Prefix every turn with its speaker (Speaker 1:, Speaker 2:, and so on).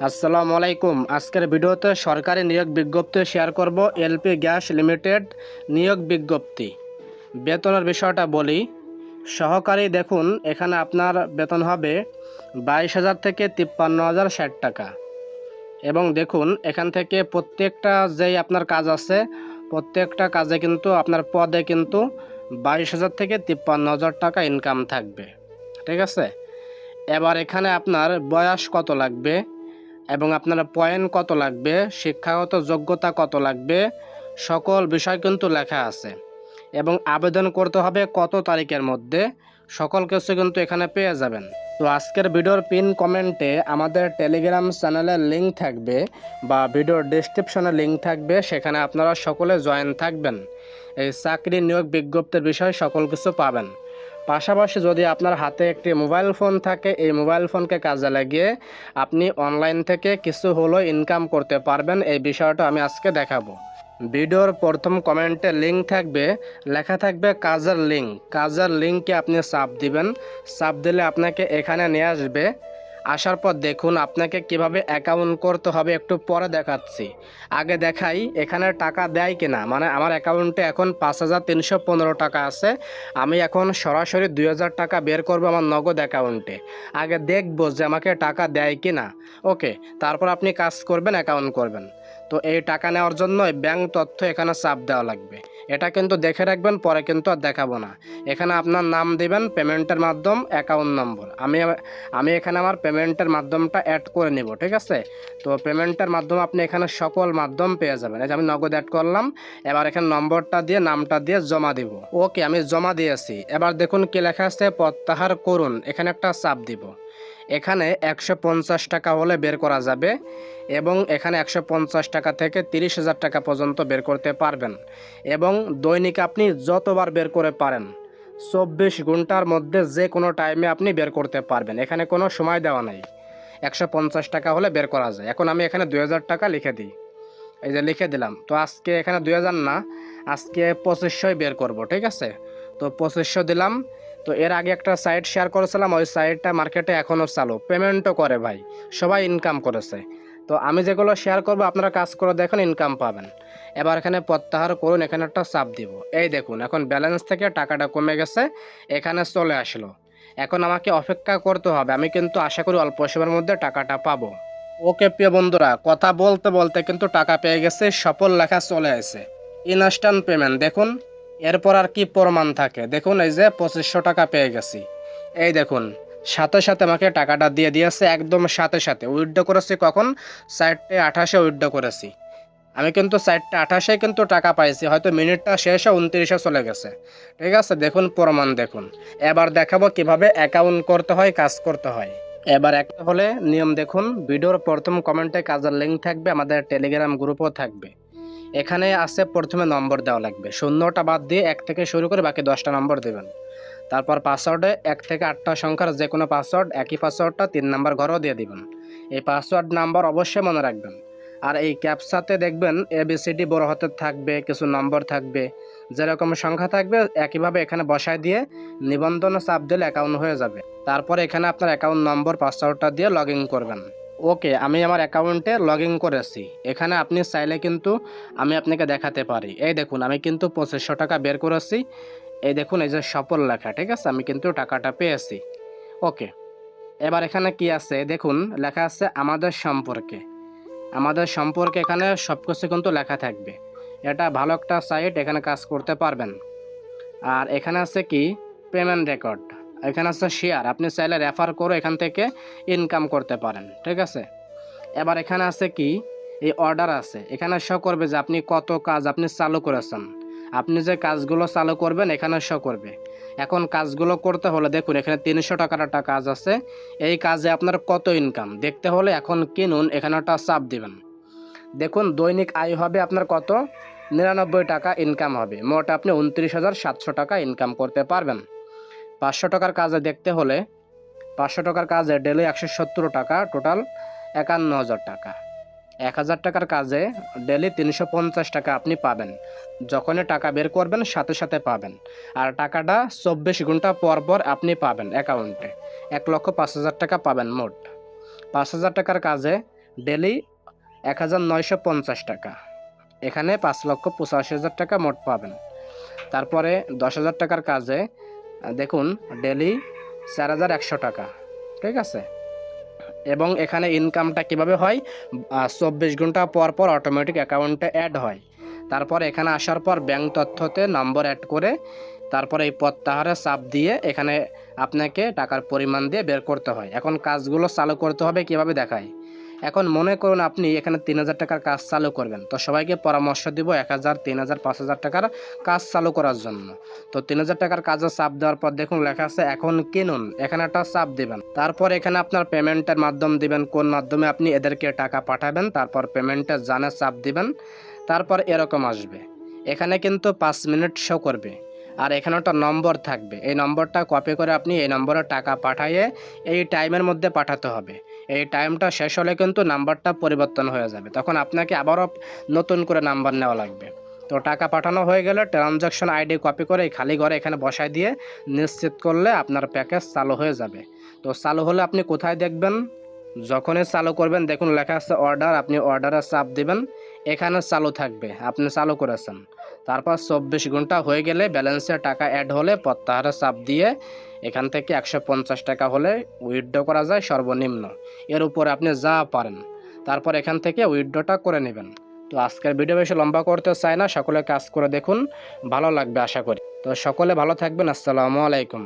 Speaker 1: আসসালামু আলাইকুম। আজকের ভিডিওতে সরকারি নিয়োগ বিজ্ঞপ্তি শেয়ার করব। এলপি গ্যাস লিমিটেড নিয়োগ বিজ্ঞপ্তি। বেতনের বিষয়টা বলি। সহকারী দেখুন, এখানে আপনার বেতন হবে 22,000 থেকে 53,060 টাকা। এবং দেখুন এখান থেকে প্রত্যেকটা যেই আপনার কাজ আছে, প্রত্যেকটা কাজে কিন্তু আপনার পদে কিন্তু 22,000 থেকে 53,000 টাকা ইনকাম থাকবে। ঠিক আছে। এবার এখানে আপনার বয়স কত লাগবে এবং আপনার পয়েন্ট কত লাগবে, শিক্ষাগত যোগ্যতা কত লাগবে, সকল বিষয় কিন্তু লেখা আছে। এবং আবেদন করতে হবে কত তারিখের মধ্যে, সকল কিছু কিন্তু এখানে পেয়ে যাবেন। তো আজকের ভিডিওর পিন কমেন্টে আমাদের টেলিগ্রাম চ্যানেলের লিঙ্ক থাকবে বা ভিডিওর ডেসক্রিপশনে লিঙ্ক থাকবে, সেখানে আপনারা সকলে জয়েন থাকবেন। এই চাকরি নিয়োগ বিজ্ঞপ্তির বিষয়ে সকল কিছু পাবেন। পাশাপাশি যদি আপনার হাতে একটি মোবাইল ফোন থাকে, এই মোবাইল ফোনকে কাজে লাগিয়ে আপনি অনলাইন থেকে কিছু হলেও ইনকাম করতে পারবেন। এই বিষয়টা আমি আজকে দেখাবো। ভিডিওর প্রথম কমেন্টে লিঙ্ক থাকবে, লেখা থাকবে কাজের লিঙ্ক। কাজের লিঙ্কে আপনি চাপ দিবেন। চাপ দিলে আপনাকে এখানে নিয়ে আসবে। আসার পর দেখুন আপনাকে কিভাবে অ্যাকাউন্ট করতে হবে একটু পরে দেখাচ্ছি। আগে দেখাই এখানে টাকা দেয় কিনা। মানে আমার অ্যাকাউন্টে এখন 5,315 টাকা আছে। আমি এখন সরাসরি 2,000 টাকা বের করবো আমার নগদ অ্যাকাউন্টে। আগে দেখবো যে আমাকে টাকা দেয় কিনা। ওকে, তারপর আপনি কাজ করবেন, অ্যাকাউন্ট করবেন। তো এই টাকা নেওয়ার জন্য ব্যাংক তথ্য এখানে চাপ দেওয়া লাগবে। এটা কিন্তু দেখে রাখবেন, পরে কিন্তু আর দেখাবো না। এখানে আপনার নাম দিবেন, পেমেন্টের মাধ্যম, অ্যাকাউন্ট নম্বর। আমি এখানে আমার পেমেন্টের মাধ্যমটা অ্যাড করে নেব। ঠিক আছে। তো পেমেন্টের মাধ্যম আপনি এখানে সকল মাধ্যম পেয়ে যাবেন। এই যে আমি নগদ অ্যাড করলাম। এবার এখানে নম্বরটা দিয়ে নামটা দিয়ে জমা দিব। ওকে, আমি জমা দিয়েছি। এবার দেখুন কি লেখা আছে, প্রত্যাহার করুন। এখানে একটা চাপ দিব। এখানে 150 টাকা হলে বের করা যাবে এবং এখানে 150 টাকা থেকে 30,000 টাকা পর্যন্ত বের করতে পারবেন। এবং দৈনিক আপনি যতবার বের করে পারেন, 24 ঘন্টার মধ্যে যে কোনো টাইমে আপনি বের করতে পারবেন। এখানে কোনো সময় দেওয়া নাই। 150 টাকা হলে বের করা যায়। এখন আমি এখানে 2,000 টাকা লিখে দিই। এই যে লিখে দিলাম। তো আজকে এখানে 2,000 না, আজকে 2500 বের করব। ঠিক আছে। তো 2500 দিলাম। তো এর আগে একটা সাইট শেয়ার করেছিলাম, ওই সাইটটা মার্কেটে এখনও চালু, পেমেন্টও করে ভাই, সবাই ইনকাম করেছে। তো আমি যেগুলো শেয়ার করব আপনারা কাজ করে দেখেন, ইনকাম পাবেন। এবার এখানে প্রত্যাহার করুন, এখানে একটা চাপ দিব। এই দেখুন এখন ব্যালেন্স থেকে টাকাটা কমে গেছে, এখানে চলে আসলো। এখন আমাকে অপেক্ষা করতে হবে। আমি কিন্তু আশা করি অল্প সময়ের মধ্যে টাকাটা পাবো। ওকে প্রিয় বন্ধুরা, কথা বলতে বলতে কিন্তু টাকা পেয়ে গেছে, সফল লেখা চলে আসে, ইনস্ট্যান্ট পেমেন্ট। দেখুন এরপর আর কি প্রমাণ থাকে, দেখুন এই যে 2500 টাকা পেয়ে গেছি। এই দেখুন সাথে সাথে আমাকে টাকাটা দিয়ে দিয়েছে, একদম সাথে সাথে। উইথড্র করেছি কখন, 4:28 উইথড্র করেছি। আমি কিন্তু 4:28 কিন্তু টাকা পাইছি, হয়তো মিনিটটা শেষ হয়ে 29 চলে গেছে। ঠিক আছে, দেখুন প্রমাণ দেখুন। এবার দেখাবো কিভাবে অ্যাকাউন্ট করতে হয়, কাজ করতে হয়। এবার একটা হলে নিয়ম দেখুন, ভিডিওর প্রথম কমেন্টে কাজের লিঙ্ক থাকবে, আমাদের টেলিগ্রাম গ্রুপও থাকবে। এখানে আছে প্রথমে নম্বর দেওয়া লাগবে, শূন্যটা বাদ দিয়ে 1 থেকে শুরু করে বাকি 10টা নম্বর দেবেন। তারপর পাসওয়ার্ডে 1 থেকে 8টা সংখ্যার যে কোনো পাসওয়ার্ড, একই পাসওয়ার্ডটা 3 নাম্বার ঘরেও দিয়ে দিবেন। এই পাসওয়ার্ড নাম্বার অবশ্যই মনে রাখবেন। আর এই ক্যাপচাতে দেখবেন ABCD বড় হাতের থাকবে, কিছু নম্বর থাকবে, যেরকম সংখ্যা থাকবে একইভাবে এখানে বসায় দিয়ে নিবন্ধন চাপ দিলে অ্যাকাউন্ট হয়ে যাবে। তারপর এখানে আপনার অ্যাকাউন্ট নম্বর, পাসওয়ার্ডটা দিয়ে লগ ইন করবেন। ওকে, আমি আমার অ্যাকাউন্টে লগ ইন করেছি। এখানে আপনি চাইলে কিন্তু আমি আপনাকে দেখাতে পারি। এই দেখুন আমি কিন্তু 2500 টাকা বের করেছি। এই দেখুন এই যে সফল লেখা। ঠিক আছে, আমি কিন্তু টাকাটা পেয়েছি। ওকে, এবার এখানে কি আছে দেখুন, লেখা আছে আমাদের সম্পর্কে। আমাদের সম্পর্কে এখানে সব কিছু কিন্তু লেখা থাকবে। এটা ভালো একটা সাইট, এখানে কাজ করতে পারবেন। আর এখানে আছে কি, পেমেন্ট রেকর্ড। এখানে আছে শেয়ার, আপনি চাইলে রেফার করে এখান থেকে ইনকাম করতে পারেন। ঠিক আছে। এবার এখানে আছে কি, এই অর্ডার আছে, এখানে শো করবে যে আপনি কত কাজ আপনি চালু করেছেন। আপনি যে কাজগুলো চালু করবেন এখানে শো করবে। এখন কাজগুলো করতে হলে দেখুন এখানে 300 টাকার একটা কাজ আছে। এই কাজে আপনার কত ইনকাম দেখতে হলে এখন কিনুন, এখানে একটা চাপ দিবেন। দেখুন দৈনিক আয় হবে আপনার কত, 99 টাকা ইনকাম হবে। মোট আপনি 29,700 টাকা ইনকাম করতে পারবেন। 500 টাকার কাজে দেখতে হলে, 500 টাকার কাজে ডেলি 170 টাকা, টোটাল 51,000 টাকা। 1,000 টাকার কাজে ডেলি 350 টাকা আপনি পাবেন। যখনই টাকা বের করবেন সাথে সাথে পাবেন। আর টাকাটা 24 ঘন্টা পর পর আপনি পাবেন অ্যাকাউন্টে। 1,05,000 টাকা পাবেন মোট। 5,000 টাকার কাজে ডেলি 1950 টাকা। এখানে 5,85,000 টাকা মোট পাবেন। তারপরে 10,000 টাকার কাজে দেখুন ডেলি 4,100 টাকা, ঠিক আছে। এবং এখানে ইনকামটা কিভাবে হয়, 24 ঘন্টা পর পর অটোমেটিক অ্যাকাউন্টে অ্যাড হয়। তারপর এখানে আসার পর ব্যাংক তথ্যতে নম্বর অ্যাড করে তারপরে এই প্রত্যাহারে চাপ দিয়ে এখানে আপনাকে টাকার পরিমাণ দিয়ে বের করতে হয়। এখন কাজগুলো চালু করতে হবে কিভাবে দেখায়। এখন মনে করুন আপনি এখানে 3,000 টাকার কাজ চালু করবেন, তো সবাইকে পরামর্শ দিব 1,000, 3,000, 5,000 টাকার কাজ চালু করার জন্য। তো 3,000 টাকার কাজে চাপ দেওয়ার পর দেখুন লেখা আছে এখন কিনুন, এখানে একটা চাপ দিবেন। তারপর এখানে আপনার পেমেন্টের মাধ্যম দিবেন, কোন মাধ্যমে আপনি এদেরকে টাকা পাঠাবেন, তারপর পেমেন্টের জানে চাপ দিবেন। তারপর এরকম আসবে, এখানে কিন্তু 5 মিনিট শো করবে আর এখানে একটা নম্বর থাকবে। এই নম্বরটা কপি করে আপনি এই নম্বরে টাকা পাঠিয়ে এই টাইমের মধ্যে পাঠাতে হবে। এই টাইমটা শেষ হলে কিন্তু নাম্বারটা পরিবর্তন হয়ে যাবে, তখন আপনাকে আবারও নতুন করে নাম্বার নেওয়া লাগবে। তো টাকা পাঠানো হয়ে গেলে ট্রানজ্যাকশন আইডি কপি করে এই খালি ঘরে এখানে বসায় দিয়ে নিশ্চিত করলে আপনার প্যাকেজ চালু হয়ে যাবে। তো চালু হলে আপনি কোথায় দেখবেন, যখনই চালু করবেন দেখুন লেখা আছে অর্ডার, আপনি অর্ডারে চাপ দিবেন, এখানে চালু থাকবে, আপনি চালু করেছেন। তারপর 24 ঘন্টা হয়ে গেলে ব্যালেন্সে টাকা অ্যাড হলে প্রত্যাহারে চাপ দিয়ে এখান থেকে 150 টাকা হলে উইথড্র করা যায় সর্বনিম্ন। এর উপরে আপনি যা পারেন তারপর এখান থেকে উইথড্রটা করে নেবেন। তো আজকের ভিডিও বেশি লম্বা করতে চাই না, সকলে কাজ করে দেখুন, ভালো লাগবে আশা করি। তো সকলে ভালো থাকবেন, আসসালামু আলাইকুম।